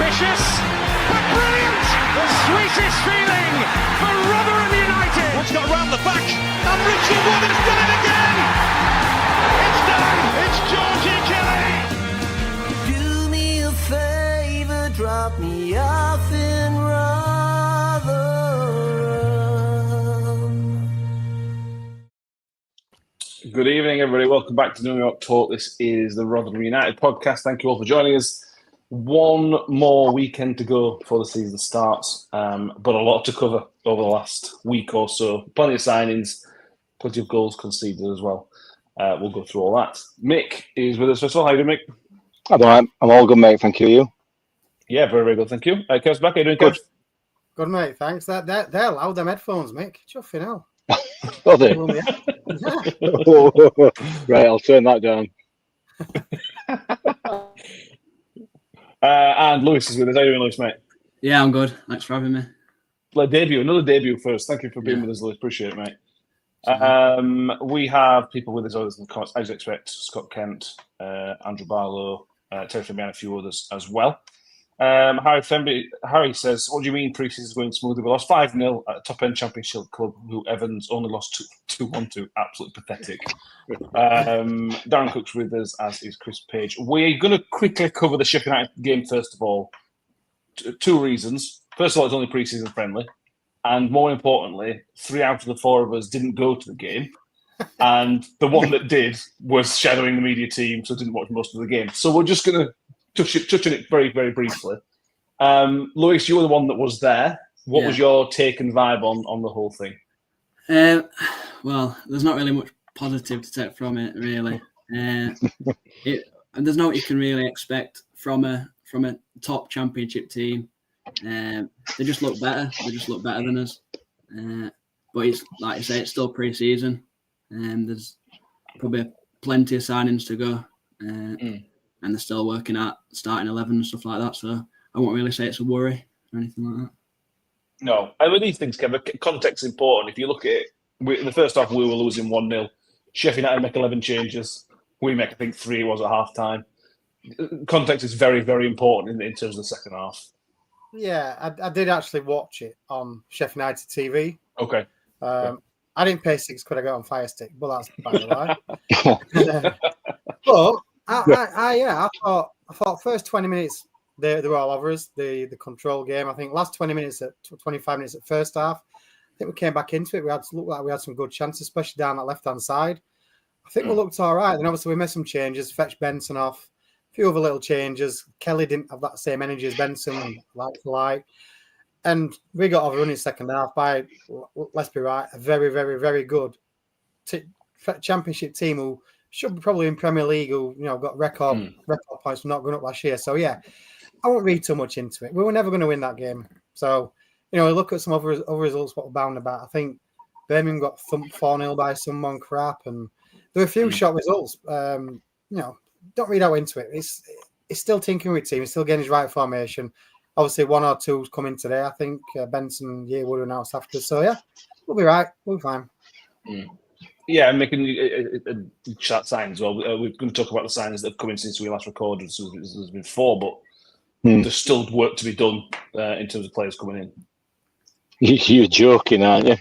Vicious, but brilliant! The sweetest feeling for Rotherham United! It's got round the back, and Richie Wood's done it again! It's done! It's Georgie Kelly! Do me a favour, drop me off in Rotherham. Good evening, everybody. Welcome back to New York Talk. This is the Rotherham United podcast. Thank you all for joining us. One more weekend to go before the season starts, but a lot to cover over the last week or so. Plenty of signings, plenty of goals conceded as well. We'll go through all that. Mick is with us first of all. How are you doing, Mick? I'm all good, mate. Thank you. You? Yeah, very, very good. Thank you. Kev's back. How are you doing, Kev? Good, mate. Thanks. They're loud, them headphones, Mick. Chuffing hell. Are they? Right, I'll turn that down. And Lewis is with us. How are you doing, Lewis, mate? Yeah, I'm good. Thanks for having me. Another debut first. Thank you for being with us, Lewis. Appreciate it, mate. We have people with us in the comments, as you expect. Scott Kent, Andrew Barlow, Terry Fleming, and a few others as well. Harry says, what do you mean pre-season is going smoothly? We lost 5-0 at a top-end championship club who Evans only lost 2-1 to. Absolutely pathetic. Darren Cook's with us, as is Chris Page. We're going to quickly cover the Sheffield United game first of all. Two reasons. First of all, it's only pre-season friendly. And more importantly, 3 out of the 4 of us didn't go to the game. And the one that did was shadowing the media team, so didn't watch most of the game. So we're just going to touch on it very, very briefly. Lewis, you were the one that was there. What was your take and vibe on the whole thing? Well, there's not really much positive to take from it, really. And there's not what you can really expect from a top championship team. They just look better. They just look better than us. But it's like I say, it's still pre-season. There's probably plenty of signings to go. And they're still working at starting 11 and stuff like that. So I won't really say it's a worry or anything like that. No. I mean, these things, Kevin, context is important. If you look at it, in the first half, we were losing 1-0. Sheffield United make 11 changes. We make, I think, 3 was at half-time. Context is very, very important in terms of the second half. Yeah, I did actually watch it on Sheffield United TV. Okay. I didn't pay £6 I got on Fire Stick, but that's by the way. But I thought first 20 minutes they were all over us. The control game. I think last 25 minutes at first half, I think we came back into it. We looked like we had some good chances, especially down that left hand side. I think we looked all right. Then obviously we made some changes, fetched Benson off, a few other little changes. Kelly didn't have that same energy as Benson, like for like. And we got over running second half by, let's be right, a very, very, very good championship team who should be probably in Premier League, who got record points for not going up last year. So yeah, I won't read too much into it. We were never going to win that game. So look at some other results. What we're bound about. I think Birmingham got thumped 4-0 by someone crap, and there were a few shot results. Don't read out into it. It's still tinkering with team. It's still getting his right formation. Obviously, 1 or 2's coming today. I think Benson, Yearwood announced after. So yeah, we'll be right. We'll be fine. Yeah, and making a chat sign as well. We're going to talk about the signings that have come in since we last recorded. So there's been 4, but there's still work to be done in terms of players coming in. You're joking, aren't you?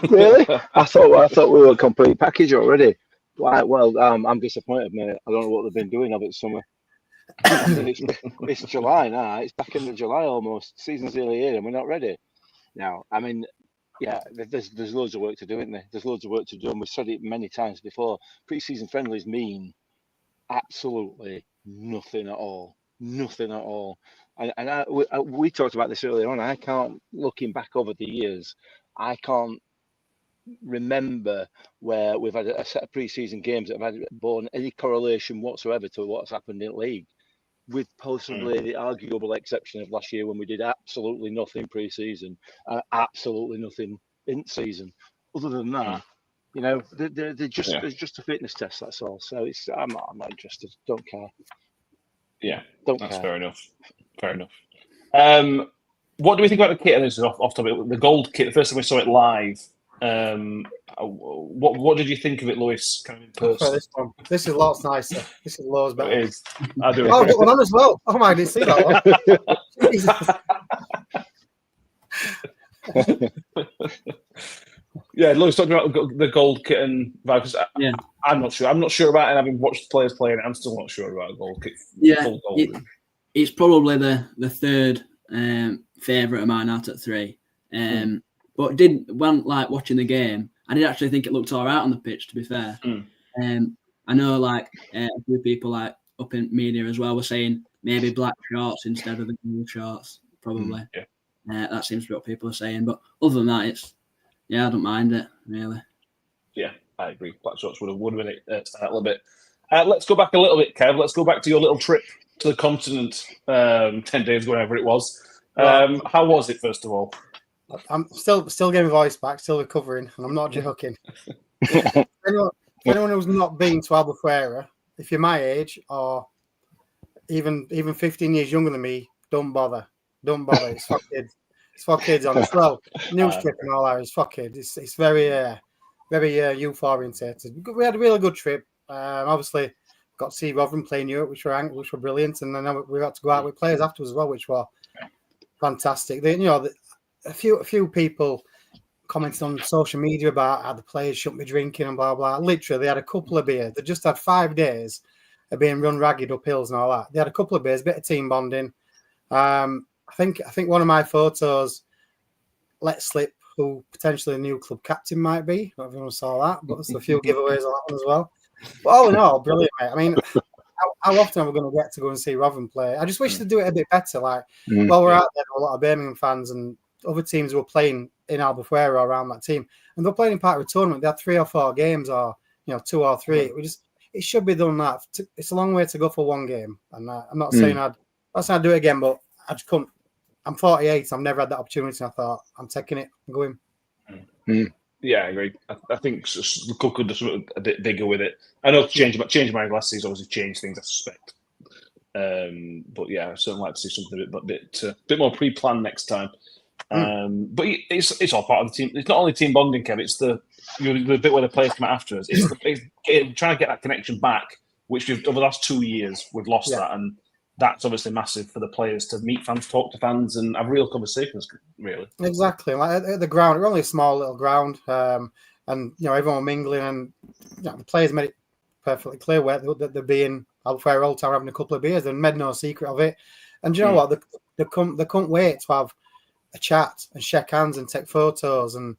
Really? I thought we were a complete package already. Well, I'm disappointed, mate. I don't know what they've been doing of it summer. It's July now. It's back into July almost. Season's nearly here, and we're not ready. Now, I mean. Yeah, there's loads of work to do, isn't there? There's loads of work to do, and we've said it many times before. Pre-season friendlies mean absolutely nothing at all. Nothing at all. And we talked about this earlier on. I can't, looking back over the years, I can't remember where we've had a set of pre-season games that have had borne any correlation whatsoever to what's happened in league, with possibly the arguable exception of last year when we did absolutely nothing pre-season, absolutely nothing in season. Other than that, they're just it's just a fitness test. That's all. So I'm not interested. Don't care. Yeah, don't that's care. Fair enough. What do we think about the kit? And this is off topic. The gold kit. The first time we saw it live, What did you think of it, Lewis? Kind of in For person? this one, this is lots nicer. This is loads better. It is. I do. Oh, I've got one on as well. Oh my, I didn't see that one. Jesus. Yeah, Lewis talking about the gold kit and vibe. Yeah. I'm not sure. I'm not sure about it. Having watched players playing it, I'm still not sure about a gold kit. Yeah, Full gold. it's probably the third favourite of mine out at 3. But when watching the game, I did actually think it looked all right on the pitch, to be fair. I know a few people up in media as well were saying maybe black shorts instead of the blue shorts, probably. That seems to be what people are saying. But other than that, I don't mind it, really. Yeah, I agree. Black shorts would have made it stand out a little bit. Let's go back a little bit, Kev. Let's go back to your little trip to the continent 10 days ago, whatever it was. How was it, first of all? I'm still getting voice back, still recovering, and I'm not joking. Anyone who's not been to Albufeira, if you're my age or even 15 years younger than me, don't bother. Don't bother. It's for kids. It's for kids on as well. News trip and all that is for kids. It's very youth orientated. We had a really good trip. Obviously, got to see Rotherham play in Europe, which were brilliant, and then we got to go out with players afterwards as well, which were fantastic. A few people commented on social media about how the players shouldn't be drinking and blah blah. Literally, they had a couple of beers. They just had 5 days of being run ragged up hills and all that. They had a couple of beers, a bit of team bonding. I think one of my photos let slip who potentially the new club captain might be. Not everyone saw that, but there's a few giveaways on that one as well. But all in all, brilliant, mate. I mean, how often are we going to get to go and see Rotherham play? I just wish they'd do it a bit better. While we're out there, a lot of Birmingham fans and other teams were playing in Albufeira around that team, and they're playing in part of a tournament. They had 3 or 4 games, or 2 or 3. It should be done that. It's a long way to go for one game, and I'm not saying I'd do it again, but I just couldn't. I'm 48. I've never had that opportunity. I thought I'm taking it. I'm going. Yeah, I agree. I think the club could do something a bit bigger with it. I know change my last season obviously changed things, I suspect. But yeah, I certainly like to see something a bit more pre-planned next time. But it's all part of the team. It's not only team bonding, Kev. It's the bit where the players come out after us. It's trying to get that connection back, which over the last 2 years we've lost that, and that's obviously massive for the players to meet fans, talk to fans, and have real conversations. Really, exactly. Like at the ground, we're only a small little ground, and everyone were mingling, and the players made it perfectly clear that they're being Albufeira all the time having a couple of beers, and made no secret of it. And you know what? They couldn't wait to have a chat and shake hands and take photos and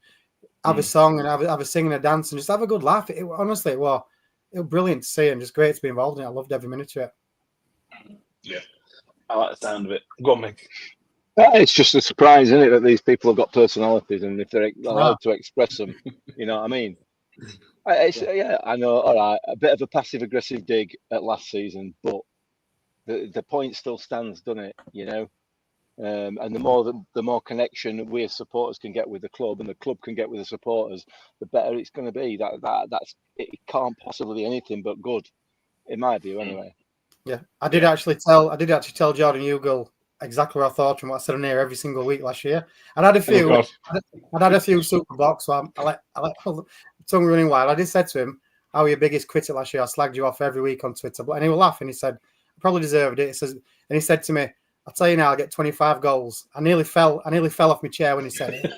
have a song and have a sing and a dance and just have a good laugh. Honestly, it was brilliant to see and just great to be involved in it. I loved every minute of it. Yeah, I like the sound of it. Go on, Mick. It's just a surprise, isn't it, that these people have got personalities, and if they're allowed to express them, you know what I mean? I know. All right, a bit of a passive-aggressive dig at last season, but the point still stands, doesn't it? And the more connection we as supporters can get with the club, and the club can get with the supporters, the better it's going to be. That's it. Can't possibly be anything but good, in my view, anyway. Yeah, I did actually tell Jordan Hugill exactly what I thought and what I said on here every single week last year. And I had a few. I'd had a few super box, so I let tongue running wild. I did say to him, "How were your biggest critic last year? I slagged you off every week on Twitter." And he was laughing. He said, "I probably deserved it." And he said to me, "I'll tell you now, I'll get 25 goals." I nearly fell off my chair when he said it.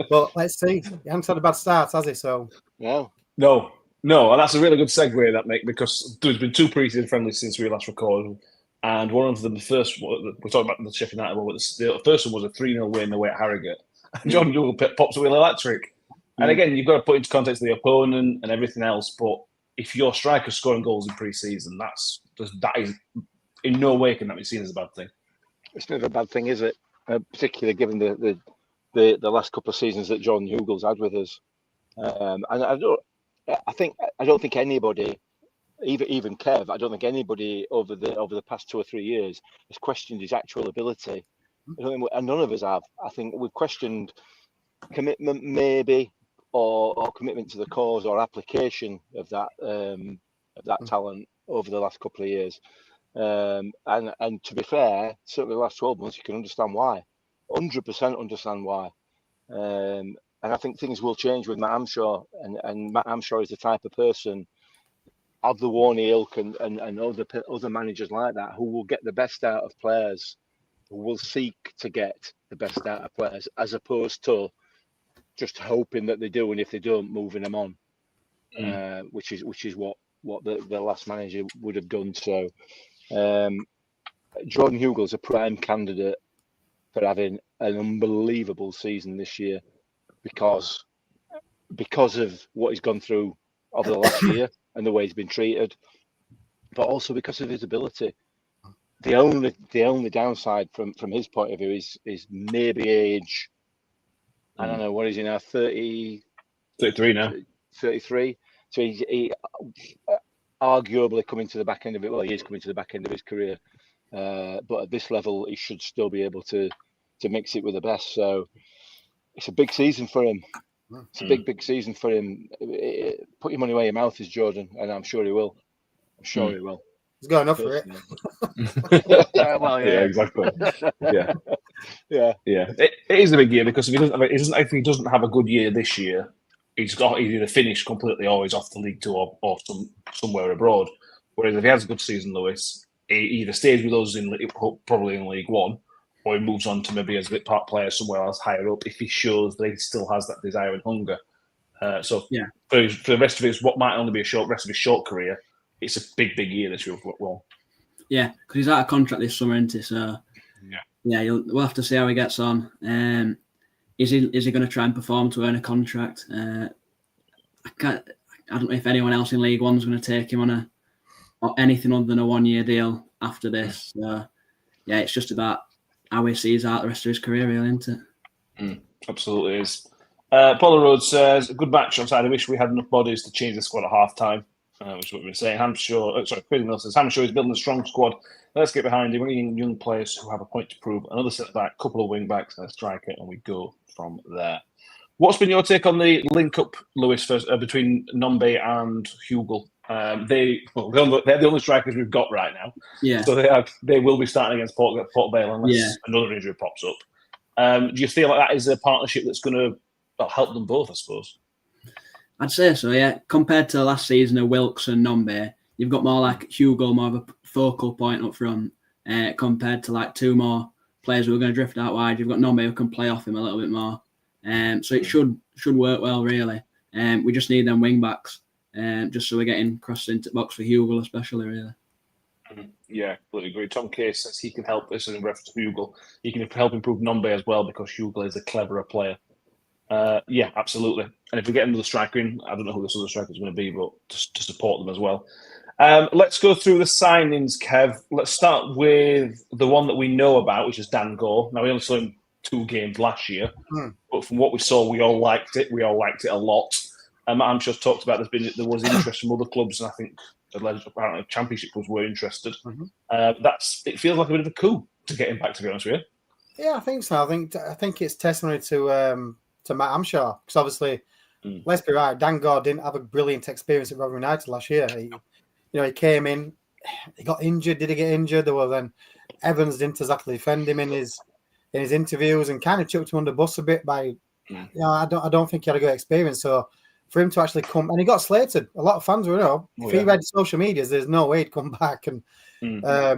But let's see. He hasn't had a bad start, has he? So No, and that's a really good segue, that, Mick, because there's been 2 pre-season friendlies since we last recorded, and one of them, the first one, we're talking about the Sheffield United one, but the first one was a 3-0 win away at Harrogate. And John Hugill pops away electric. And again, you've got to put into context the opponent and everything else, but if your striker's scoring goals in pre-season, that is in no way can that be seen as a bad thing. It's never a bad thing, is it? Particularly given the last couple of seasons that John Hugill's had with us. And I don't think anybody, even Kev, I don't think anybody over the past 2 or 3 years has questioned his actual ability. And none of us have. I think we've questioned commitment, maybe, or commitment to the cause or application of that talent over the last couple of years. And to be fair, certainly the last 12 months, you can understand why. 100% understand why. I think things will change with Matt Amshaw, and Matt Amshaw is the type of person of the Warney ilk and other managers like that who will get the best out of players, who will seek to get the best out of players, as opposed to just hoping that they do, and if they don't, moving them on, which is what the last manager would have done. So Jordan Hugill is a prime candidate for having an unbelievable season this year because of what he's gone through over the last year and the way he's been treated, but also because of his ability. The only downside from his point of view is maybe age. I don't know, what is he now? 33 now. 33. So he arguably coming to the back end of it. Well, he is coming to the back end of his career, but at this level, he should still be able to mix it with the best. So it's a big season for him. It's a big season for him. Put your money where your mouth is, Jordan, and I'm sure he will. He will. He's got enough for it. Well, Yeah, exactly. Yeah. It is a big year because if he doesn't have a good year this year, he's either finished completely or he's off the League Two or somewhere abroad. Whereas if he has a good season, Lewis, he either stays with us probably in League One, or he moves on to maybe as a bit part player somewhere else higher up if he shows that he still has that desire and hunger. For the rest of what might only be rest of his short career, it's a big year this year. Well, yeah, because he's out of contract this summer, isn't he? So we'll have to see how he gets on. Is he going to try and perform to earn a contract? I don't know if anyone else in League One's going to take him on anything other than a 1-year deal after this. So, yeah, it's just about how he sees out the rest of his career, really, isn't it? Absolutely is. Paula Rhodes says, a good match on Saturday. I wish we had enough bodies to change the squad at half time. Which is what we've been saying. Chris Mills says, Hampshire is building a strong squad. Let's get behind him. We're getting young players who have a point to prove. Another centre-back, couple of wing-backs, and a striker, and we go from there. What's been your take on the link-up, Lewis, between Nombe and Hugill? They're the only strikers we've got right now. Yeah. So they will be starting against Port Vale unless another injury pops up. Do you feel like that is a partnership that's going to help them both, I suppose? I'd say so, yeah. Compared to last season of Wilkes and Nombe, you've got more like Hugill, more of a focal point up front, compared to like two more players who are going to drift out wide. You've got Nombe who can play off him a little bit more. So it should work well, really. We just need them wing backs, just so we're getting crossed into the box for Hugill, especially, really. Yeah, completely agree. Tom Case says he can help this in reference to Hugill. He can help improve Nombe as well because Hugill is a cleverer player. Yeah, absolutely. And if we get another striker in, I don't know who this other striker is going to be, but just to support them as well. Let's go through the signings, Kev. Let's start with the one that we know about, which is Dan Gore. Now, we only saw him 2 games last year, but from what we saw, we all liked it. We all liked it a lot. I'm just talked about there was interest from other clubs, and I think apparently Championship clubs were interested. It feels like a bit of a coup to get him back, to be honest with you. Yeah, I think so. I think it's testimony to Matt Amshaw, because obviously, let's be right, Dan Gore didn't have a brilliant experience at Rotherham United last year. He came in, he got injured. Did he get injured? Well, then Evans didn't exactly defend him in his interviews and kind of chucked him under the bus a bit by, I don't think he had a good experience. So for him to actually come, and he got slated. A lot of fans were, if he read social medias, there's no way he'd come back. And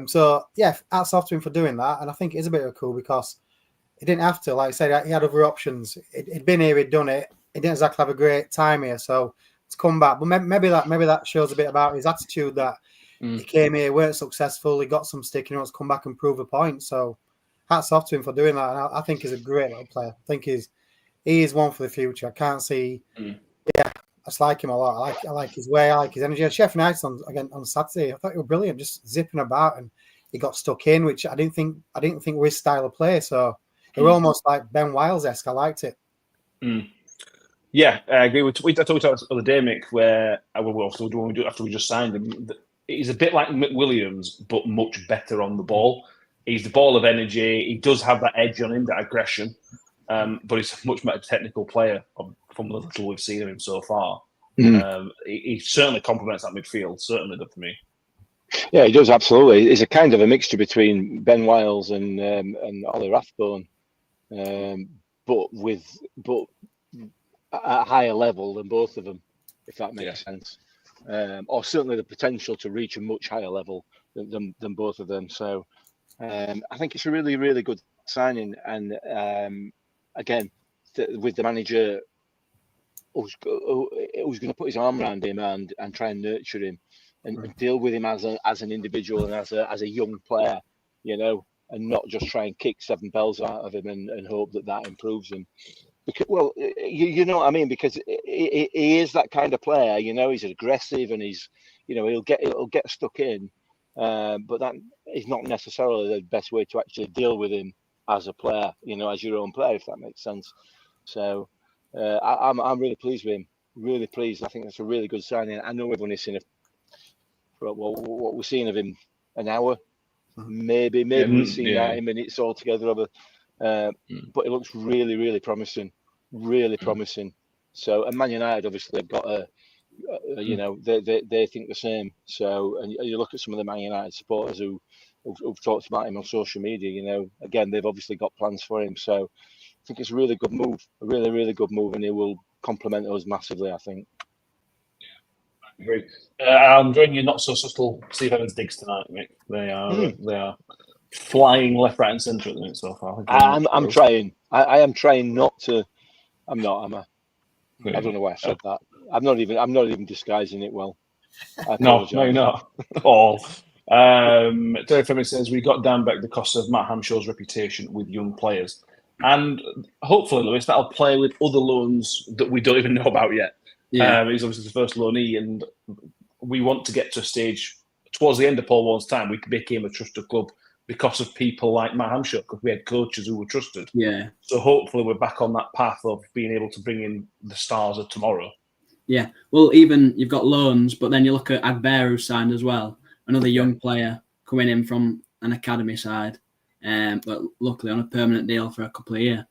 so yeah, hats off to him for doing that. And I think it is a bit of a cool because he didn't have to. Like I said, he had other options. He'd been here, he'd done it. He didn't exactly have a great time here, so to come back. But maybe that shows a bit about his attitude, that he came here, weren't successful, he got some stick, he wants to come back and prove a point. So hats off to him for doing that. And I think he's a great little player. I think he is one for the future. I can't see. Yeah, I just like him a lot. I like his way. I like his energy. And Sheffield United on Saturday, I thought he was brilliant, just zipping about, and he got stuck in, which I didn't think was his style of play. So they were almost like Ben Wiles-esque. I liked it. Yeah, I agree. I talked about the other day, Mick, where after we just signed him, he's a bit like McWilliams, but much better on the ball. He's the ball of energy. He does have that edge on him, that aggression, but he's a much better technical player from the little we've seen of him so far. He certainly complements that midfield, certainly did for me. Yeah, he does, absolutely. He's a kind of a mixture between Ben Wiles and Ollie Rathbone, but a higher level than both of them, if that makes sense. Or certainly the potential to reach a much higher level than both of them. So I think it's a really, really good signing. And again, with the manager who's going to put his arm around him and try and nurture him and deal with him as an individual and as a young player, you know, and not just try and kick 7 bells out of him and hope that improves him. Because, well, you know what I mean, because he is that kind of player. You know, he's aggressive and he's, you know, he'll get stuck in, but that is not necessarily the best way to actually deal with him as a player. You know, as your own player, if that makes sense. So I'm really pleased with him. Really pleased. I think that's a really good signing. I know we've only seen what we're seeing of him an hour, maybe we've seen 90 minutes altogether of it. But it looks really, really promising, really promising. So, and Man United obviously have got you know, they think the same. So, and you look at some of the Man United supporters who've talked about him on social media. You know, again, they've obviously got plans for him. So, I think it's a really good move, a really, really good move, and it will complement us massively, I think. I agree. I'm enjoying your not so subtle Steve Evans digs tonight, Mick. They are flying left, right, and centre at the minute so far. I'm trying. I am trying not to. I'm not. Am I? I don't know why I said that. I'm not even disguising it well. No, you're not. All. Terry Fleming says we got down back the cost of Matt Hamshaw's reputation with young players, and hopefully, Lewis, that'll play with other loans that we don't even know about yet. Yeah. He's obviously the first loanee, and we want to get to a stage towards the end of Paul Warne's time. We became a trusted club because of people like Matt Hamshaw, because we had coaches who were trusted. Yeah. So hopefully we're back on that path of being able to bring in the stars of tomorrow. Yeah. Well, even you've got loans, but then you look at Agbear, who signed as well, another young player coming in from an academy side, but luckily on a permanent deal for a couple of years.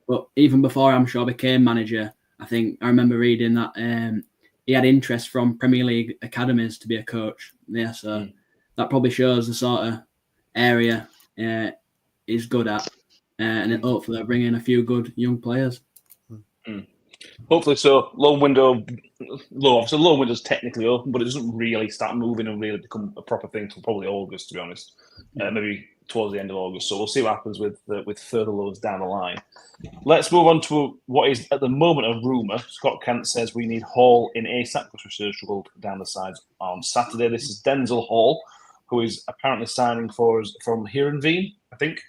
But even before Hamshaw became manager, I think I remember reading that he had interest from Premier League academies to be a coach. Yeah, so that probably shows the sort of area he's good at, and then hopefully they'll bring in a few good young players. Hopefully so. Loan window's technically open, but it doesn't really start moving and really become a proper thing until probably August, to be honest. Maybe towards the end of August. So we'll see what happens with further loans down the line. Let's move on to what is at the moment a rumour. Scott Kent says we need Hall in ASAP because we struggled down the sides on Saturday. This is Denzel Hall, who is apparently signing for us from Heerenveen, I think,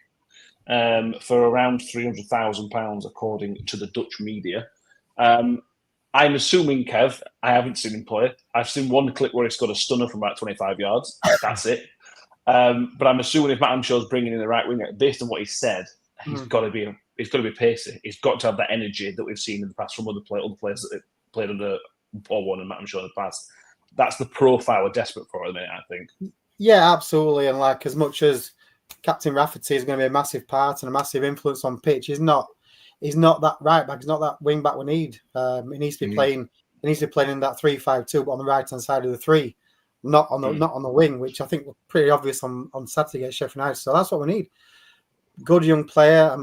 for around £300,000 according to the Dutch media. I'm assuming, Kev, I haven't seen him play. I've seen one clip where he scored a stunner from about 25 yards. That's it. But I'm assuming if Matt Hamshaw's bringing in the right winger, based on what he said, he's got to be pacey. He's got to have that energy that we've seen in the past from other players that played under Paul Warne and Matt Hamshaw in the past. That's the profile we're desperate for at the minute, I think. Yeah, absolutely. And like, as much as Captain Rafferty is going to be a massive part and a massive influence on pitch, he's not that right back. He's not that wing back we need. He needs to be playing. He needs to be playing in that 3-5-2, but on the right hand side of the three, not on the wing, which I think was pretty obvious on Saturday against Sheffield United. So that's what we need. Good young player.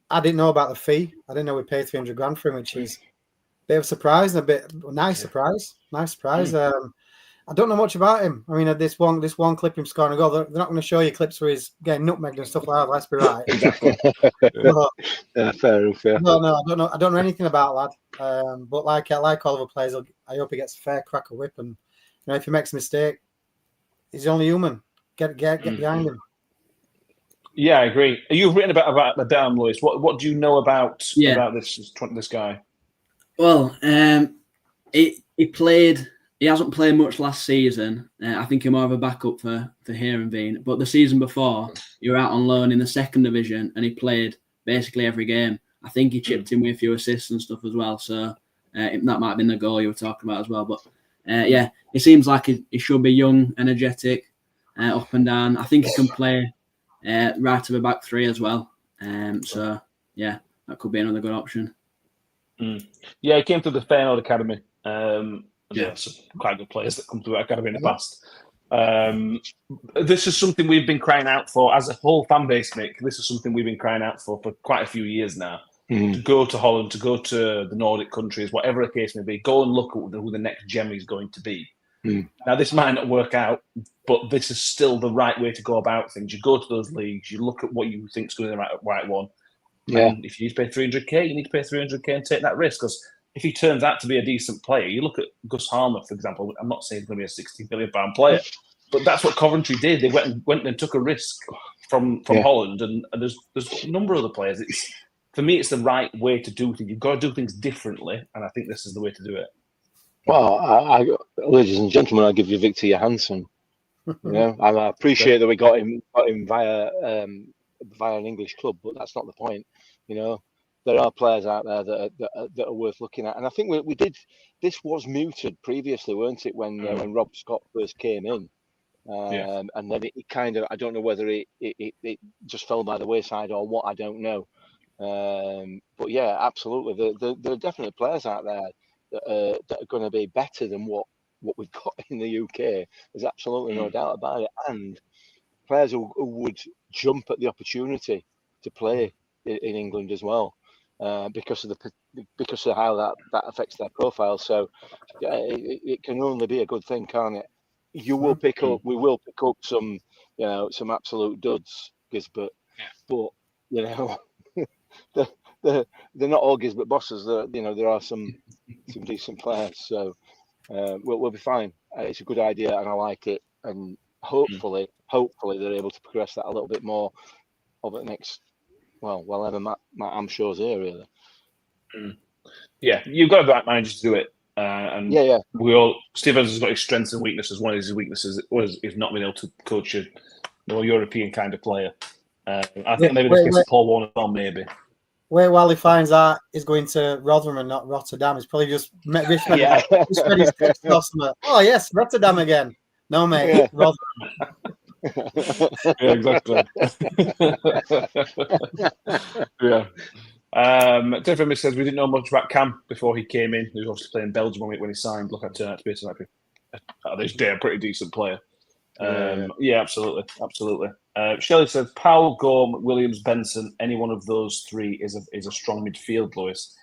I didn't know about the fee. I didn't know we paid $300,000 for him, which is a bit of a surprise and nice surprise. I don't know much about him. I mean, this one clip him scoring a goal. They're not going to show you clips where he's getting nutmegged and stuff like that. Let's be right. Exactly. Fair. No, I don't know anything about lad. But like all other players, I hope he gets a fair crack of whip. And you know, if he makes a mistake, he's only human. Get behind him. Yeah, I agree. You've written about the down, Lewis. What do you know about this guy? Well, he played. He hasn't played much last season. I think he's more of a backup for Heerenveen. But the season before, he was out on loan in the second division, and he played basically every game. I think he chipped in with a few assists and stuff as well. So that might have been the goal you were talking about as well. But yeah, he seems like he should be young, energetic, up and down. I think he can play right of a back three as well. So yeah, that could be another good option. Yeah, he came through the Feyenoord Academy. Some quite good players that come through that academy in the past. This is something we've been crying out for as a whole fan base, Mick. This is something we've been crying out for quite a few years now. to go to Holland, to go to the Nordic countries, whatever the case may be, go and look at who the next gem is going to be. Now, this might not work out, but this is still the right way to go about things. You go to those leagues, you look at what you think is going to be the right one. Yeah. And if you need to pay 300k, you need to pay 300k and take that risk. Because if he turns out to be a decent player, you look at Gus Harmer, for example. I'm not saying he's going to be a £60 million player, but that's what Coventry did. They went and took a risk from Holland, and there's a number of other players. For me, it's the right way to do things. You've got to do things differently, and I think this is the way to do it. Well, ladies and gentlemen, I'll give you Victor Johansson. I appreciate that we got him via an English club, but that's not the point. There are players out there that are worth looking at, and I think we did. This was mooted previously, weren't it, when Rob Scott first came in, and then it kind of, I don't know whether it just fell by the wayside or what, I don't know. But yeah, absolutely, there are definitely players out there that are going to be better than what we've got in the UK. There's absolutely no doubt about it, and players who would jump at the opportunity to play in England as well, because of how that affects their profile. So it can only be a good thing, can't it? We will pick up some absolute duds, Gisbert, but they're not all Gisbert bosses. There are some decent players, so we'll be fine. It's a good idea, and I like it. And hopefully they're able to progress that a little bit more over the next, whenever Matt Amshaw's here, really. Yeah, you've got the right manager to do it. Steve Evans has got his strengths and weaknesses. One of his weaknesses is not being able to coach a European kind of player. I think maybe this gets Paul Warner on, maybe. Wait while he finds out he's going to Rotherham and not Rotterdam. He's probably just misread his text or something. Oh yes, Rotterdam again. No, mate, Rotherham. Yeah, exactly. Yeah. Different says we didn't know much about Cam before he came in. He was obviously playing Belgium when he signed. Look, I turned out to be a pretty decent player. Yeah, absolutely. Shelley says Powell, Gorm, Williams, Benson. Any one of those three is a strong midfield, Lewis.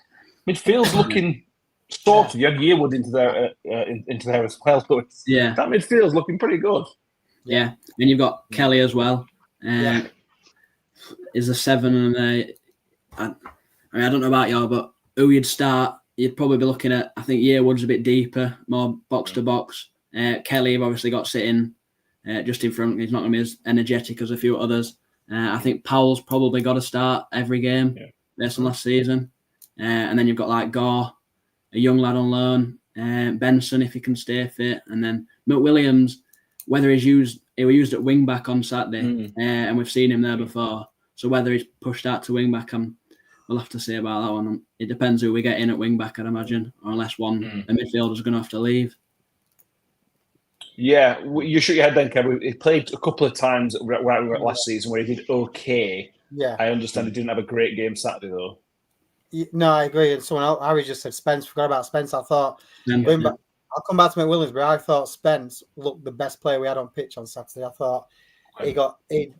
Midfield's looking sort of. You had Yearwood into there as well, Lewis. Yeah, that midfield's looking pretty good. Yeah, and you've got Kelly as well. Is a 7 and I don't know about y'all, but who you'd start? You'd probably be looking at. I think Yearwood's a bit deeper, more box to box. Kelly, you've obviously got sitting just in front. He's not going to be as energetic as a few others. I think Powell's probably got to start every game based on last season. And then you've got like Gore, a young lad on loan, Benson if he can stay fit, and then McWilliams, whether he was used at wing back on Saturday, and we've seen him there before. So whether he's pushed out to wing back, we'll have to see about that one. It depends who we get in at wing back, I'd imagine, or unless a midfielder's going to have to leave. Yeah, you shook your head then, Kevin. He played a couple of times where we were last season where he did okay. Yeah, I understand he didn't have a great game Saturday though. No, I agree. And someone else, Harry just said Spence. Forgot about Spence. I thought going back, I'll come back to McWilliams, but I thought Spence looked the best player we had on pitch on Saturday. I thought he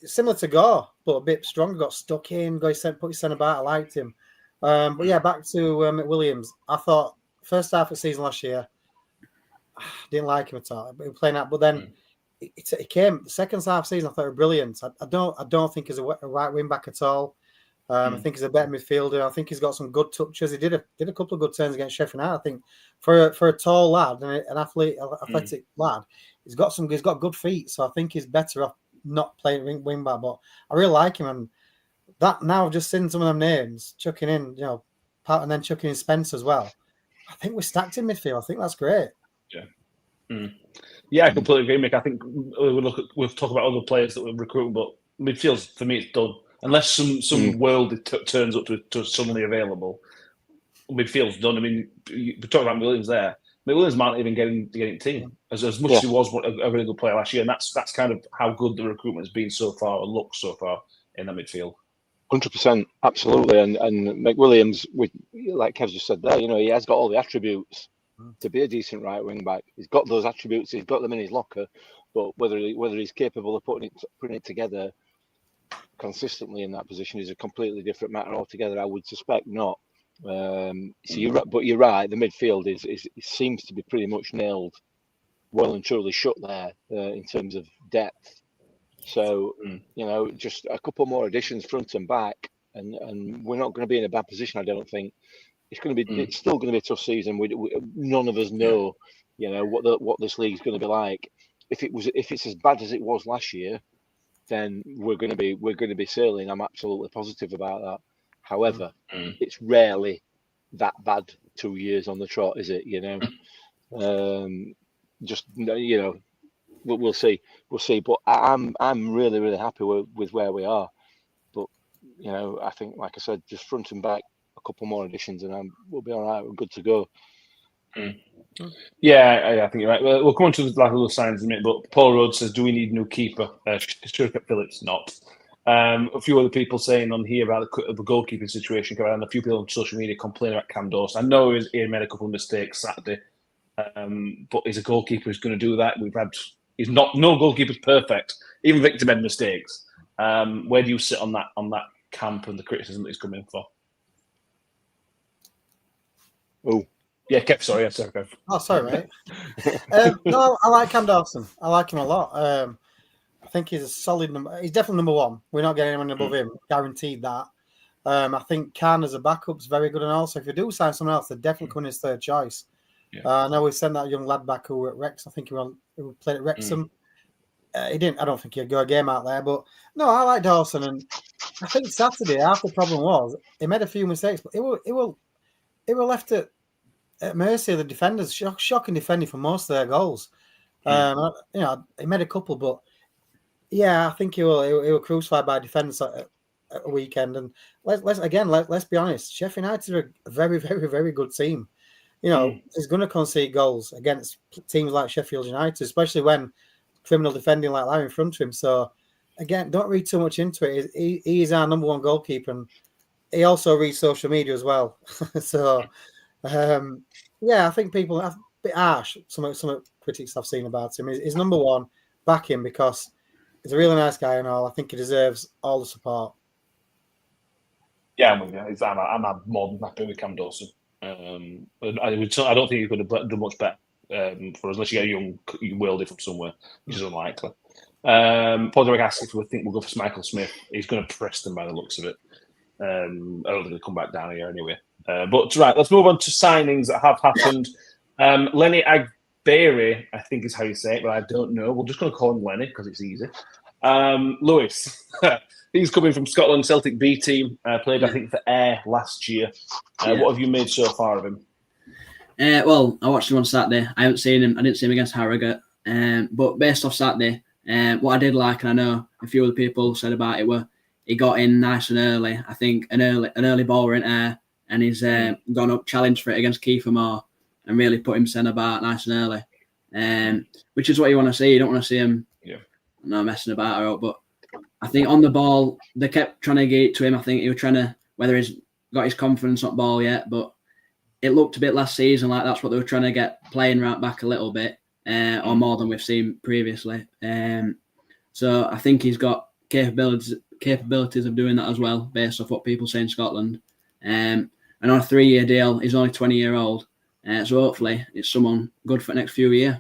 similar to Gore, but a bit stronger. Got stuck in. Put his centre back. I liked him. But yeah, back to McWilliams. I thought first half of the season last year, didn't like him at all. He was playing out, but then it came the second half of the season. I thought he was brilliant. I don't think he's a right wing back at all. I think he's a better midfielder. I think he's got some good touches. He did a couple of good turns against Sheffield United. I think for a tall lad and an athletic lad, he's got good feet. So I think he's better off not playing wing back. But I really like him, and that now I've just seen some of them names chucking in, and then chucking in Spence as well. I think we're stacked in midfield. I think that's great. Yeah. Yeah, I completely agree, Mick. I think we'll talk about other players that we're recruiting, but midfield for me it's done. Unless some world turns up to suddenly available, midfield's done. I mean, we're talking about Williams there. Williams might even get in team as much as he was a really good player last year, and that's kind of how good the recruitment has been so far, or looks so far in the midfield. 100%, absolutely. And McWilliams, like Kev just said there, he has got all the attributes to be a decent right wing back. He's got those attributes. He's got them in his locker, but whether he's capable of putting it together, consistently in that position is a completely different matter altogether. I would suspect not. So you're right. The midfield is seems to be pretty much nailed, well and truly shut there in terms of depth. So just a couple more additions front and back, and we're not going to be in a bad position. I don't think it's going to be. It's still going to be a tough season. None of us know, what this league's going to be like. If it's as bad as it was last year, then we're going to be sailing. I'm absolutely positive about that. However, it's rarely that bad 2 years on the trot, is it? We'll see. But I'm really, really happy with where we are. But I think, like I said, just front and back, a couple more additions, and we'll be all right. We're good to go. Yeah, I think you're right. We'll come on to the little signs in a minute. But Paul Rhodes says, "Do we need a new keeper?" Stuart Phillips, not. A few other people saying on here about the goalkeeping situation, and a few people on social media complaining about Cam Dawson. I know he made a couple of mistakes Saturday, but he's a goalkeeper who's going to do that. No goalkeeper's perfect. Even Victor made mistakes. Where do you sit on that camp and the criticism that he's coming for? Oh. Yeah, Kev, sorry. Yeah, sorry, Kev. Oh, sorry, mate. No, I like Cam Dawson. I like him a lot. I think he's a solid number. He's definitely number one. We're not getting anyone above him. Guaranteed that. I think Can as a backup is very good. And also, if you do sign someone else, they're definitely coming his third choice. Yeah. I know we sent that young lad back who at Rex. I think who played at Wrexham. He didn't. I don't think he'd go a game out there. But no, I like Dawson. And I think Saturday, half the problem was he made a few mistakes, but it will left at mercy of the defenders. Shocking defending for most of their goals. He made a couple, but yeah, I think he will crucified by defenders at a weekend. And let's be honest, Sheffield United are a very, very, very good team. He's going to concede goals against teams like Sheffield United, especially when criminal defending like that in front of him. So again, don't read too much into it. He is our number one goalkeeper, and he also reads social media as well. So. I think people are a bit harsh. Some critics I've seen about him. He's number one. Back him because he's a really nice guy and all. I think he deserves all the support. Yeah, I'm with you. I'm more than happy with Cam Dawson. I don't think he could have done much better unless you get a young worldie from somewhere, which is unlikely. Paul Derek asks if we think we'll go for Michael Smith. He's going to press them by the looks of it. I don't think he'll come back down here anyway. But right, let's move on to signings that have happened. Lenny Agberi, I think is how you say it, but I don't know. We're just going to call him Lenny because it's easy. Lewis, he's coming from Scotland, Celtic B team. Played, I think, for Ayr last year. What have you made so far of him? Well, I watched him on Saturday. I haven't seen him. I didn't see him against Harrogate. But based off Saturday, what I did like, and I know a few other people said about it, were he got in nice and early. I think an early ball in Ayr. And he's gone up, challenged for it against Kiefer Moore and really put him centre back nice and early. Which is what you want to see. You don't want to see him messing about. But I think on the ball, they kept trying to get it to him. I think he was trying to, whether he's got his confidence on ball yet, but it looked a bit last season like that's what they were trying to get playing right back a little bit, or more than we've seen previously. So I think he's got capabilities of doing that as well, based off what people say in Scotland. And on a 3-year deal, he's only 20-year-old. So hopefully it's someone good for the next few years.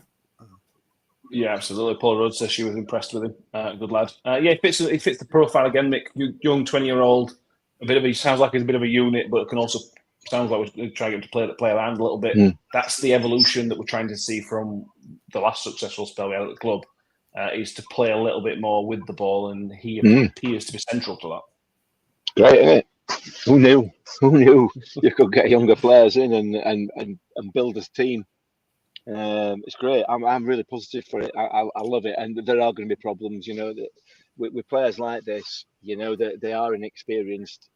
Yeah, absolutely. Paul Rhodes says she was impressed with him. Good lad. He fits the profile again, Mick. Young 20-year-old. He sounds like he's a bit of a unit, but it can also sounds like we're trying to get him to play around a little bit. That's the evolution that we're trying to see from the last successful spell we had at the club, is to play a little bit more with the ball, and he appears to be central to that. Great, isn't it? Who knew you could get younger players in and build a team? It's great. I'm really positive for it. I love it. And there are going to be problems, that with players like this, that they are inexperienced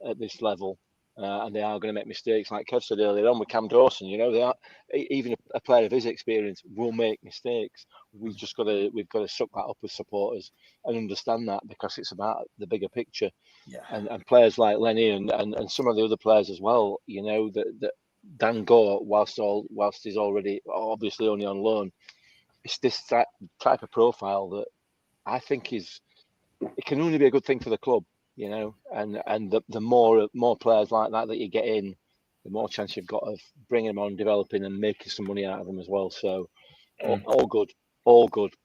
at this level, and they are going to make mistakes. Like Kev said earlier on with Cam Dawson, they are, even a player of his experience will make mistakes. We've got to suck that up as supporters and understand that, because it's about the bigger picture. Yeah. And players like Lenny and some of the other players as well, that Dan Gore, whilst he's already obviously only on loan, it's this type of profile that I think is it can only be a good thing for the club, you know. And the more players like that you get in, the more chance you've got of bringing them on, developing, and making some money out of them as well. So all good.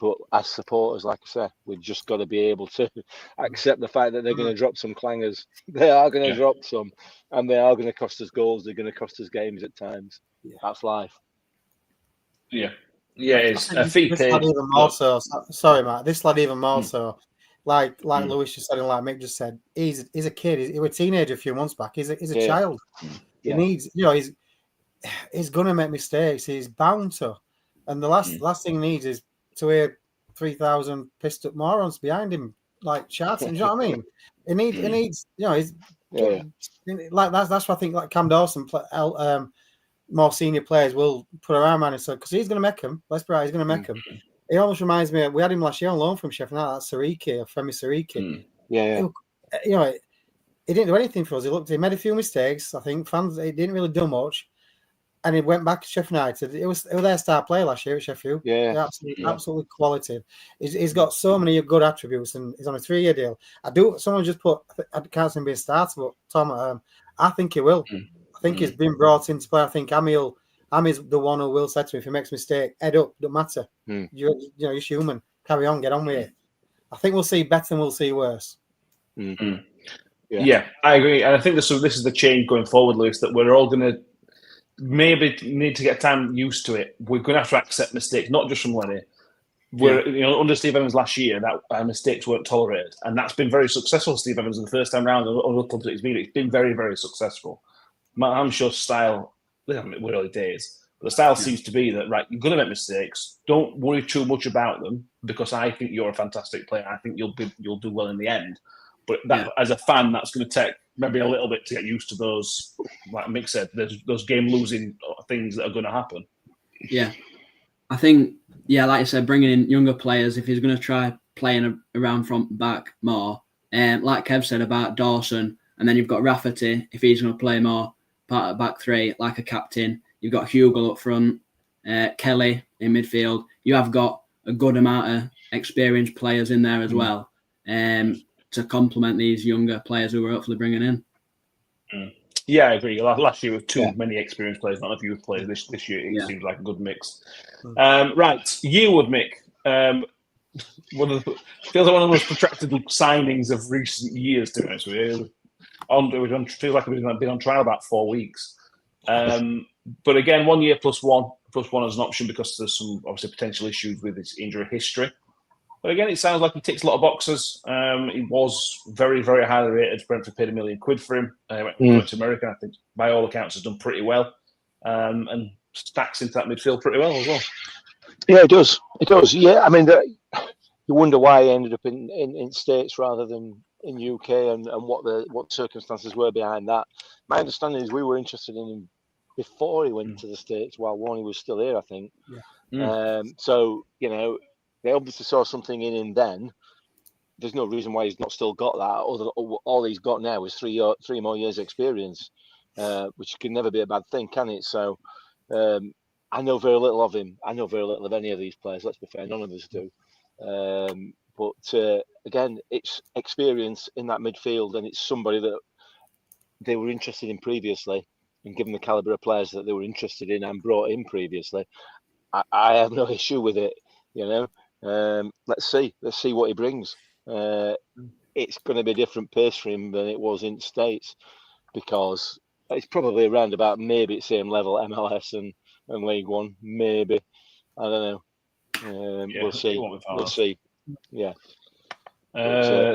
But as supporters, like I said, we've just got to be able to accept the fact that they're going to drop some clangers. They are going to drop some, and they are going to cost us goals. They're going to cost us games at times. That's life. Yeah, it's a fee this paid. lad even more so. Sorry, Matt. This lad even more so. Like Lewis just said, and like Mick just said, he's a kid. He was a teenager a few months back. He's a child. He needs, he's gonna make mistakes. He's bound to. And the last thing he needs is to hear 3,000 pissed up morons behind him, like shouting. Do you know what I mean? He needs, he's like that's what I think. Like Cam Dawson, more senior players will put around man and say, because he's going to make them. Let's be right, he's going to make them. It almost reminds me. We had him last year on loan from Sheffield United. That's Sariki or Femi Sariki. He didn't do anything for us. He made a few mistakes. I think he didn't really do much. And he went back to Sheffield United. It was their star player last year at Sheffield. Absolutely quality. He's got so many good attributes, and he's on a 3-year deal. Someone just put, I can't see him being starter, but Tom, I think he will. I think he's been brought into play. I think Ami's the one who will say to me, if he makes a mistake, head up, don't matter. You're human. Carry on, get on with it. I think we'll see better and we'll see worse. Yeah, I agree. And I think this is the change going forward, Lewis, that we're all going to maybe need to get time used to it. We're going to have to accept mistakes, not just from Lenny. Under Steve Evans last year, that our mistakes weren't tolerated. And that's been very successful for Steve Evans in the first time round. Other clubs that he's been, it's been very, very successful. Matt Hamshaw's style, we're early days, but the style seems to be that, right, you're going to make mistakes. Don't worry too much about them, because I think you're a fantastic player. I think you'll do well in the end. But as a fan, that's going to take maybe a little bit to get used to those, like Mick said, those game-losing things that are going to happen. Yeah. I think, like I said, bringing in younger players, if he's going to try playing around front back more, like Kev said about Dawson, and then you've got Rafferty, if he's going to play more part of back three, like a captain. You've got Hugill up front, Kelly in midfield. You have got a good amount of experienced players in there as well, to complement these younger players who we're hopefully bringing in. Yeah, I agree. Last year with too many experienced players, not enough youth players. This year it seems like a good mix. Right, Yearwood, Mick. Feels like one of the most protracted signings of recent years, to be honest with you. Feels like we've been on trial about 4 weeks. But again, 1 year plus one as an option, because there's some obviously potential issues with his injury history. But again, it sounds like he ticks a lot of boxes. He was very, very highly rated. Brentford paid £1 million for him. Went to America, I think, by all accounts, has done pretty well. And stacks into that midfield pretty well as well. Yeah, it does. It does. Yeah, I mean, you wonder why he ended up in States rather than in UK, and what circumstances were behind that. My understanding is we were interested in him before he went to the States, while Warney was still here, I think. So, they obviously saw something in him then. There's no reason why he's not still got that. All he's got now is three more years experience, which can never be a bad thing, can it? So I know very little of him. I know very little of any of these players. Let's be fair, none of us do. But again, it's experience in that midfield, and it's somebody that they were interested in previously, and given the calibre of players that they were interested in and brought in previously, I have no issue with it. Let's see what he brings. It's going to be a different pace for him than it was in the States, because it's probably around about maybe at the same level MLS and League One, maybe. I don't know. We'll see. We'll see. Yeah.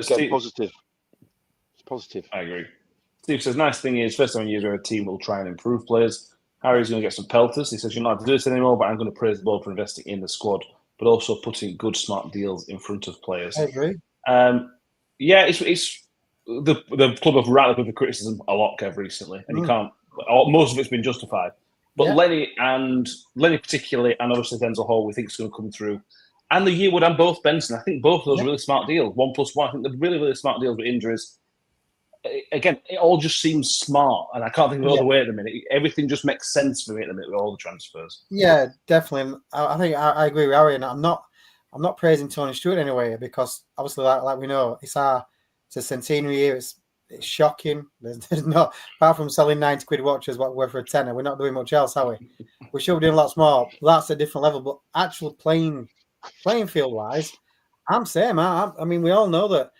Steve, positive. It's positive. I agree. Steve says, nice thing is, first time in years where a team will try and improve players. Harry's going to get some pelters. He says, you're not have to do this anymore, but I'm going to praise the board for investing in the squad, but also putting good, smart deals in front of players. I agree. It's the club have rattled with the criticism a lot, Kev, recently, and you can't. Most of it's been justified, but Lenny particularly, and obviously Denzel Hall, we think is going to come through, and the Yearwood and both Benson. I think both of those are really smart deals. 1+1. I think they're really, really smart deals with injuries. Again, it all just seems smart, and I can't think of another way at the minute. Everything just makes sense for me at the minute with all the transfers. Yeah, definitely. I think I agree with Harry, and I'm not I'm not praising Tony Stewart anyway, because obviously, like we know, it's a centenary year. It's shocking. There's no, apart from selling 90 quid watches, what we're for a tenner, we're not doing much else, are we? We should be doing lots more. That's a different level. But actually playing field wise, I'm same. I mean, we all know that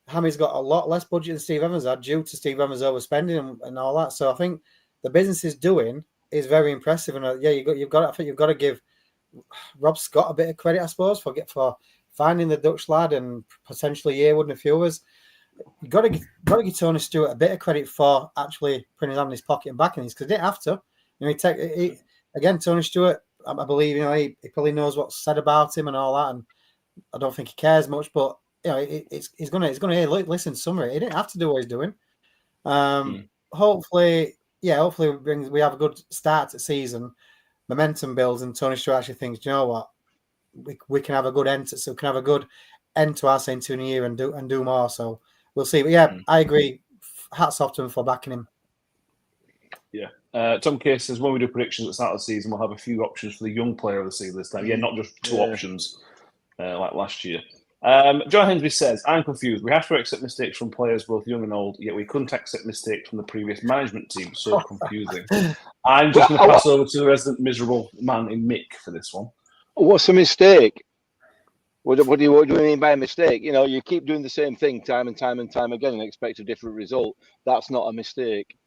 Hammy's got a lot less budget than Steve Evans had due to Steve Evans overspending and all that. So I think the business is doing is very impressive. And yeah, you've got to give Rob Scott a bit of credit, I suppose, for finding the Dutch lad and potentially Yearwood and a few others. You've got to give Tony Stewart a bit of credit for actually putting his hand in his pocket and backing these, because he didn't have to. Again, Tony Stewart, I believe, he probably knows what's said about him and all that, and I don't think he cares much. But he's gonna listen to some of it. He didn't have to do what he's doing. Hopefully, we have a good start to the season. Momentum builds, and Tony Stewart actually thinks, you know what, we can have a good end. So we can have a good end to our centenary year and do more. So we'll see. But yeah, I agree. Hats off to him for backing him. Yeah. Tom Case says, when we do predictions at the start of the season, we'll have a few options for the young player of the season this time. Yeah, not just two options like last year. John Hensby says, I'm confused. We have to accept mistakes from players both young and old, yet we couldn't accept mistakes from the previous management team. So confusing. I'm just going to pass over to the resident miserable man in Mick for this one. What's a mistake? What do you mean by a mistake? You keep doing the same thing time and time again and expect a different result. That's not a mistake.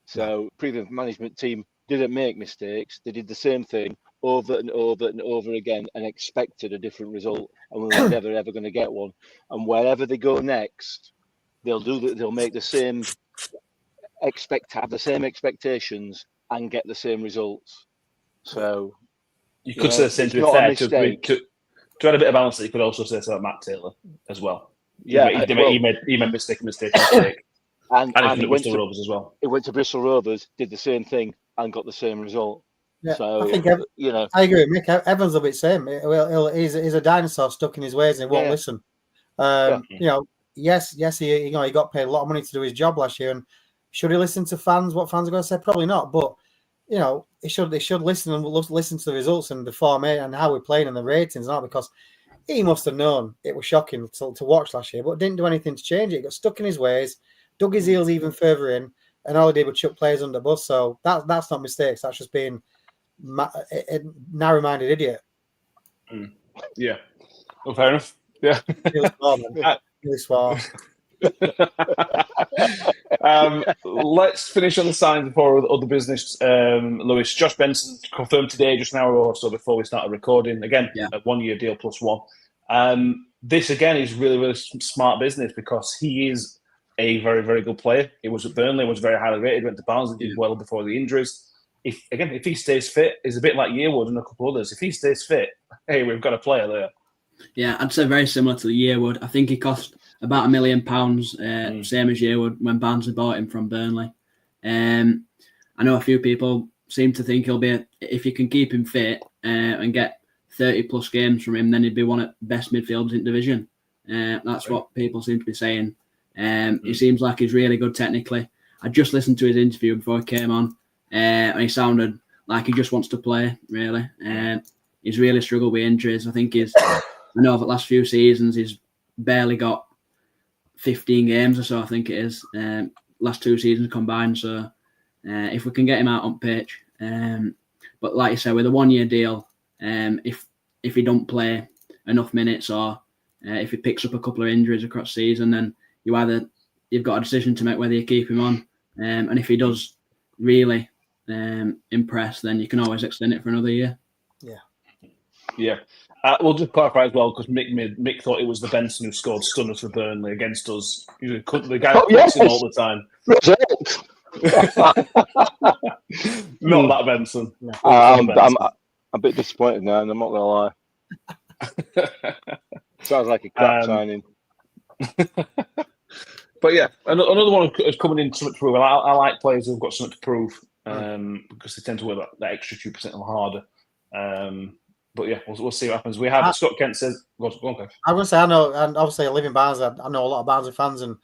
So previous management team didn't make mistakes. They did the same thing over and over and over again and expected a different result, and we were never ever going to get one. And wherever they go next, they'll make the same have the same expectations and get the same results. So you could say the same, to be fair, to add a bit of balance. You could also say so about Matt Taylor as well. Yeah, he made mistake. And he went to Bristol Rovers as well. He went to Bristol Rovers, did the same thing, and got the same result. Yeah, so I think I agree with Mick. Evans will be the same. He's a dinosaur stuck in his ways, and he won't listen. Yes, he got paid a lot of money to do his job last year, and should he listen to fans? What fans are going to say? Probably not. But he should listen and listen to the results and the format and how we're playing and the ratings, not because he must have known it was shocking to watch last year, but didn't do anything to change it. He got stuck in his ways, dug his heels even further in, and all he did was chuck players under the bus. So that's not mistakes. That's just being a narrow-minded idiot. Yeah. Well, fair enough. Yeah. Really swore. Let's finish on the signs before other business. Lewis, Josh Benson confirmed today, just an hour or so before we started recording. Again, a 1-year deal +1. This again is really, really smart business because he is a very, very good player. He was at Burnley, was very highly rated, went to Barnsley, did well before the injuries. If he stays fit, he's a bit like Yearwood and a couple others. If he stays fit, hey, we've got a player there. Yeah, I'd say very similar to the Yearwood. I think he cost about £1 million, same as Yearwood when Barnsley bought him from Burnley. I know a few people seem to think he'll be, if you can keep him fit and get 30 plus games from him, then he'd be one of the best midfielders in division. That's what people seem to be saying. He seems like he's really good technically. I just listened to his interview before he came on, and he sounded like he just wants to play, really. He's really struggled with injuries. I think I know over the last few seasons, he's barely got 15 games or so, I think it is, last 2 seasons combined. So if we can get him out on pitch, but like you said, with a 1-year deal, if he don't play enough minutes or if he picks up a couple of injuries across the season, then you've got a decision to make whether you keep him on. And if he does really impress, then you can always extend it for another year. Yeah. We'll just clarify as well, because Mick thought it was the Benson who scored stunners for Burnley against us. The guy who puts in all the time. Not that Benson. I'm a bit disappointed now, and I'm not going to lie. Sounds like a crap signing. But yeah, another one is coming in something to prove. I like players who've got something to prove because they tend to work that extra 2% harder. But yeah, we'll see what happens. We have Scott Kent says, go on, Kev. I'm going to say, I know, and obviously I live in Barnsley. I know a lot of Barnsley fans, and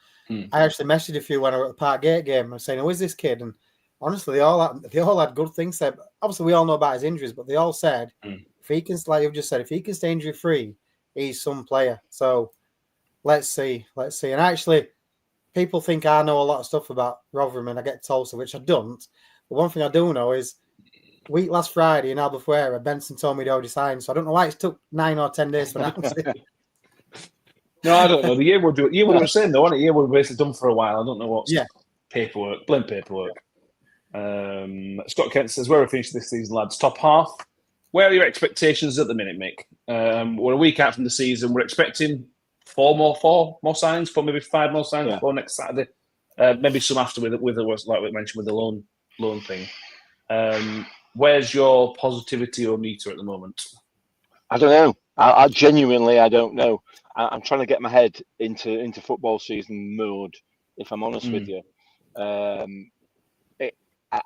I actually messaged a few when I was at the Parkgate game and saying, "Who is this kid?" And honestly, they all had good things said. Obviously, we all know about his injuries, but they all said If he can, like you've just said, if he can stay injury free, he's some player. So let's see. And actually, people think I know a lot of stuff about Rotherham, and I get told so, which I don't. But one thing I do know is last Friday in Albufeira, Benson told me he'd already signed. So I don't know why it took 9 or 10 days to announce it. No, I don't know. The year we're saying though, wasn't it? Year we're basically done for a while. I don't know what's paperwork. Blame paperwork. Scott Kent says, "Where are we finished this season, lads? Top half. Where are your expectations at the minute, Mick? We're a week out from the season. We're expecting four more signs, maybe 5 more signs before next Saturday. Maybe some after with like we mentioned with the loan thing. Where's your positivity or meter at the moment? I don't know. I genuinely, I don't know. I'm trying to get my head into football season mode, if I'm honest with you.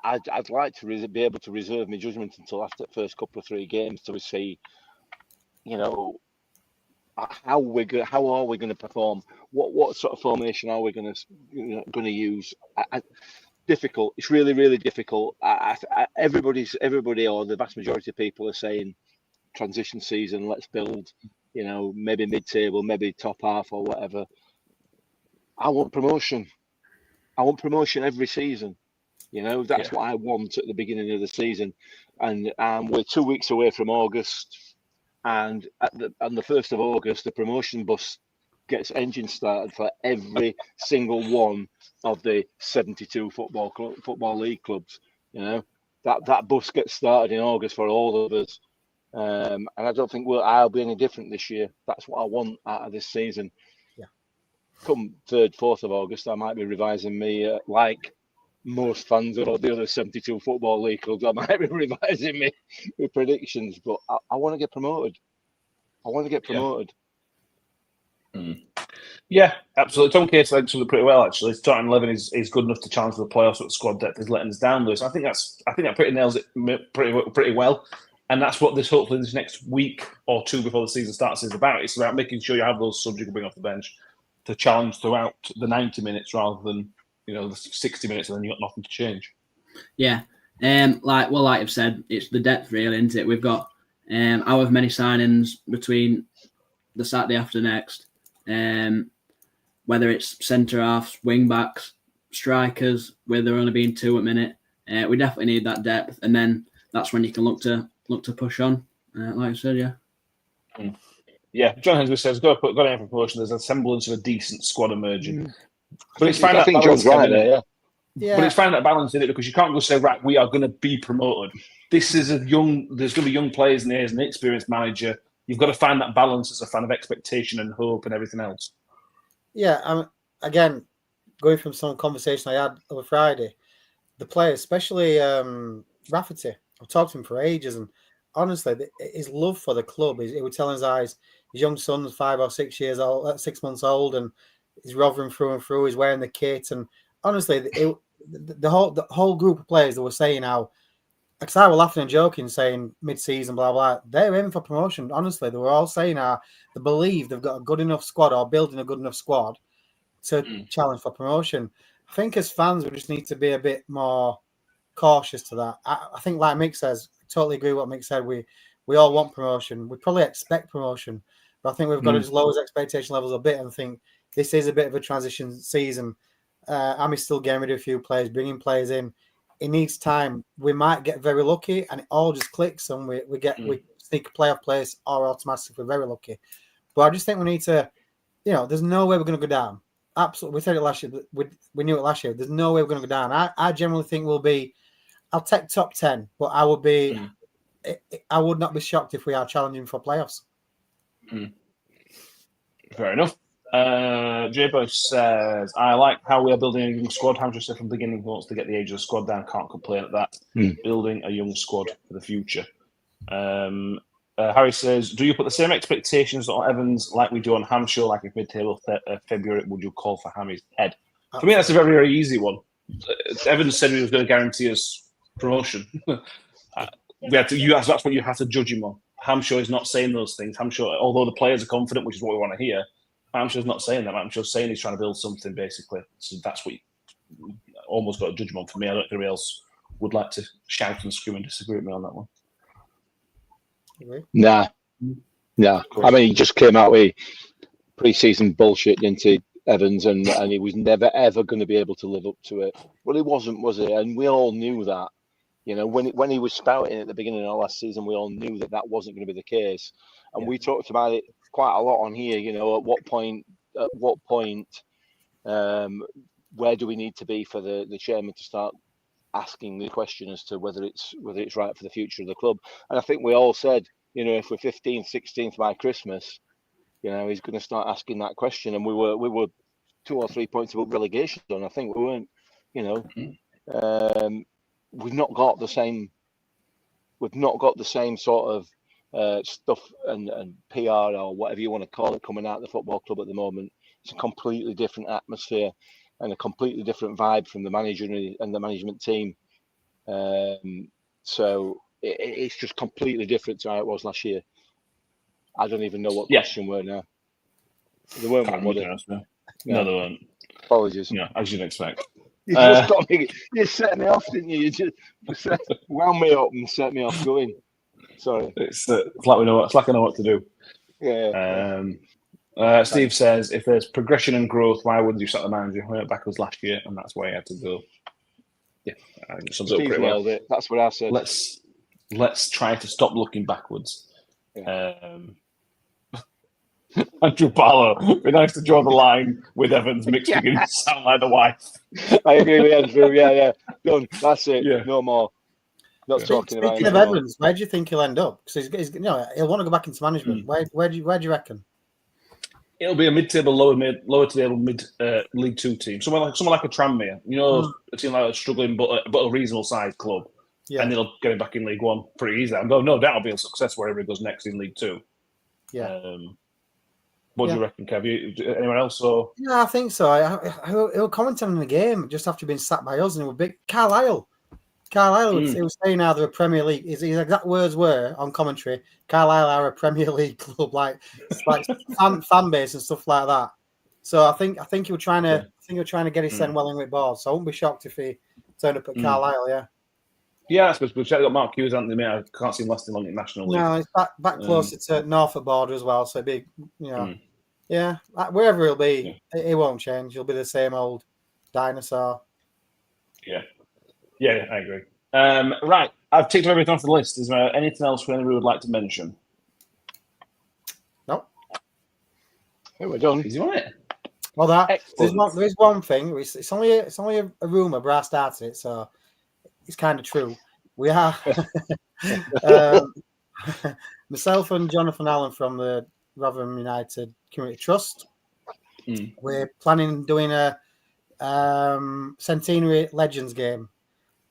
I'd like to be able to reserve my judgment until after the first couple of 3 games to see, how are we going to perform? What sort of formation are we going to use? Difficult. It's really, really difficult. Everybody, or the vast majority of people are saying transition season. Let's build. Maybe mid-table, maybe top half or whatever. I want promotion. I want promotion every season. That's what I want at the beginning of the season. And we're 2 weeks away from August. And on the 1st of August, the promotion bus gets engine started for every single one of the 72 football league clubs. That bus gets started in August for all of us. And I don't think I'll be any different this year. That's what I want out of this season. Yeah. Come 3rd, 4th of August, I might be revising me like most fans of the other 72 football league clubs. I might be revising me with predictions, but I want to get promoted. Yeah, absolutely. Tom Case answered it pretty well, actually. Starting 11 is good enough to challenge for the playoffs, but the squad depth is letting us down, Lewis. I think that pretty nails it pretty well. And that's what hopefully this next week or 2 before the season starts is about. It's about making sure you have those subs you can bring off the bench to challenge throughout the 90 minutes rather than the 60 minutes and then you've got nothing to change. Yeah. Like I've said, it's the depth really, isn't it? We've got however many signings between the Saturday after next. Whether it's centre halves, wing backs, strikers, where there only being 2 at minute. We definitely need that depth, and then that's when you can look to push on. Like I said, yeah. Yeah, John Hensby says, got in for promotion. There's a semblance of a decent squad emerging. But it's I think John's right there, yeah. But it's finding that balance in it because you can't go say, right, we are going to be promoted. There's going to be young players in there as an experienced manager. You've got to find that balance as a fan of expectation and hope and everything else. Yeah, again, going from some conversation I had over Friday, the players, especially Rafferty, I've talked to him for ages, and honestly, his love for the club, he would tell in his eyes, his young son's 5 or 6 years old, 6 months old, and he's Rotherham through and through. He's wearing the kit, and honestly, the whole group of players that were saying how, because I was laughing and joking, saying mid-season, blah blah, they're in for promotion. Honestly, they were all saying how they believe they've got a good enough squad or building a good enough squad to challenge for promotion. I think as fans, we just need to be a bit more cautious to that. I think, like Mick says, I totally agree with what Mick said. We all want promotion. We probably expect promotion, but I think we've got to just lower his expectation levels a bit and think this is a bit of a transition season. Ami's still getting rid of a few players, bringing players in. It needs time. We might get very lucky, and it all just clicks, and we sneak a playoff place, or automatically we're very lucky. But I just think we need to, there's no way we're going to go down. Absolutely, we said it last year. We knew it last year. There's no way we're going to go down. I generally think we'll be. I'll take top 10, but I would be. I would not be shocked if we are challenging for playoffs. Fair enough. J-Boy says, I like how we are building a young squad. Hamster said from the beginning he wants to get the age of the squad down. Can't complain at that. Building a young squad for the future. Harry says, do you put the same expectations on Evans like we do on Hampshire, like if mid-table February, would you call for Hammy's head? For me, that's a very, very easy one. Evans said he was going to guarantee us promotion. That's what you have to judge him on. Hampshire is not saying those things. Hampshire, although the players are confident, which is what we want to hear, Hampshire's not saying that. Hampshire's saying he's trying to build something, basically. So that's what you almost got a judgment for me. I don't think anybody else would like to shout and scream and disagree with me on that one. Agree? Nah. I mean, he just came out with pre-season bullshit, didn't he, Evans, and he was never ever going to be able to live up to it. Well, he wasn't, was he? And we all knew that. You know, when he was spouting at the beginning of last season, we all knew that wasn't going to be the case. And we talked about it quite a lot on here. You know, at what point, where do we need to be for the chairman to start asking the question as to whether it's right for the future of the club? And I think we all said, you know, if we're 15th, 16th by Christmas, you know, he's going to start asking that question. And we were 2 or 3 points above relegation zone. I think we weren't, you know, we've not got the same sort of stuff and PR or whatever you want to call it coming out of the football club at the moment. It's a completely different atmosphere and a completely different vibe from the manager and the management team. So it's just completely different to how it was last year. I don't even know what the question were now. There weren't one, were there? No, there weren't. Apologies. Yeah, as you'd expect. You just got me. You set me off, didn't you? You just wound me up and set me off going. Sorry. It's like we know. It's like I know what to do. Yeah. Steve says, if there's progression and growth, why wouldn't you sack the manager? We went backwards last year, and that's why he had to go. Yeah, I think it sums it up pretty well. That's what I said. Let's try to stop looking backwards. Yeah. Andrew Barlow, it'd be nice to draw the line with Evans mixed beginning to sound like the wife. I agree with Andrew. Yeah. Done. That's it. Yeah. No more. Not talking about. Speaking of Evans, where do you think he'll end up? Because he's he'll want to go back into management. Where do you reckon? It'll be a mid-table, lower table, mid League Two team. Someone like a Tranmere, you know, a team like a struggling but a reasonable sized club, and they'll get him back in League One pretty easily. No doubt it'll be a success wherever he goes next in League Two. Yeah. What do you reckon, Kev? Anyone else? Or Yeah, I think so. He'll comment on the game just after being sacked by us, and it was big. Carlisle, he was saying how they're a Premier League. His exact words were on commentary: Carlisle are a Premier League club, like fan base and stuff like that. So I think he was trying to get his son well in with balls. So I wouldn't be shocked if he turned up at Carlisle. Yeah. Yeah, I suppose we've got Mark Hughes, haven't they? I can't see him lasting long in National League. No, it's back closer to Norfolk border as well. So it'd be, yeah, wherever he'll be, it won't change. He'll be the same old dinosaur. Yeah, I agree. Right, I've ticked everything off the list. Is there anything else anybody would like to mention? No. Hey, we're done. Is he on it? Well, there is one thing. It's only a rumor, but I started it, so it's kind of true. We are myself and Jonathan Allen from the Rotherham United Community Trust. We're planning on doing a Centenary Legends game.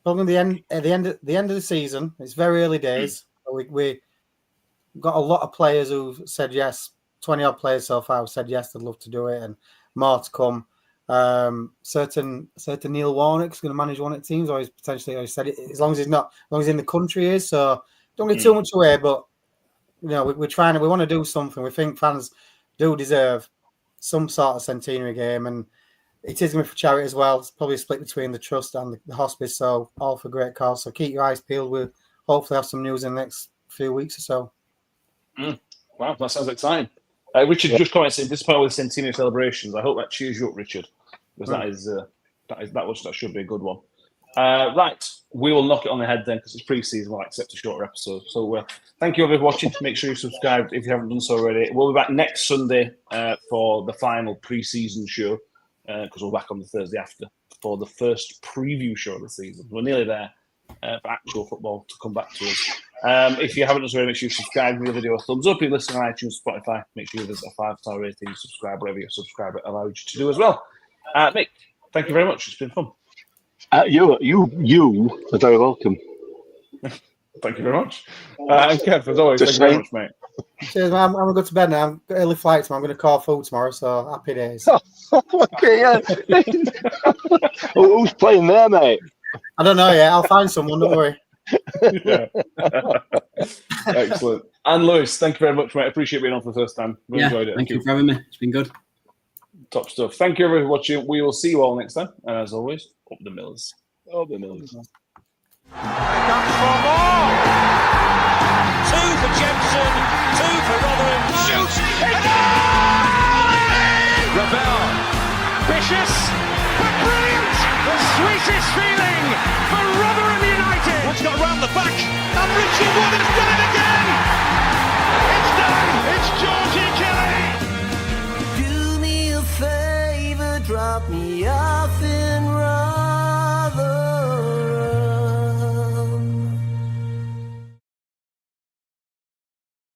Probably at the end of the season. It's very early days. We got a lot of players who've said yes. 20 odd players so far have said yes. They'd love to do it, and more to come. Certain Neil Warnock's going to manage one of the teams, or he's potentially said it, as long as he's in the country he is. So don't get too much away, but you know we want to do something. We think fans do deserve some sort of centenary game, and it is going to be for charity as well. It's probably split between the trust and the hospice, so all for great cause. So keep your eyes peeled. We'll hopefully have some news in the next few weeks or so. Wow, that sounds exciting. Richard just commented, this part with centenary celebrations. I hope that cheers you up, Richard, because that should be a good one. Right, we will knock it on the head then, because it's pre-season. We'll accept a shorter episode. So thank you everyone for watching. Make sure you subscribe if you haven't done so already. We'll be back next Sunday for the final pre-season show, because we're back on the Thursday after for the first preview show of the season. We're nearly there for actual football to come back to us. If you haven't done so already, make sure you subscribe, give the video a thumbs up. If you listen on iTunes, Spotify, make sure you give us a 5-star rating, subscribe, whatever your subscriber allows you to do as well. Mick, thank you very much. It's been fun. You are very welcome. Thank you very much. And Kev, as always, thank you very much, mate. Cheers, man. I'm going to go to bed now. I've got early flight tomorrow. I'm going to call food tomorrow, so happy days. Okay, yeah. Who's playing there, mate? I don't know yet. I'll find someone, don't worry. Excellent. And Lewis, thank you very much, mate. I appreciate being on for the first time. Really enjoyed it. Thank you for having me. It's been good. Top stuff. Thank you everyone for watching. We will see you all next time. And as always, up the Millers. Up the Millers. Comes for more. 2 for Jensen, 2 for Rotherham. Shoots! Ravel! Ambitious!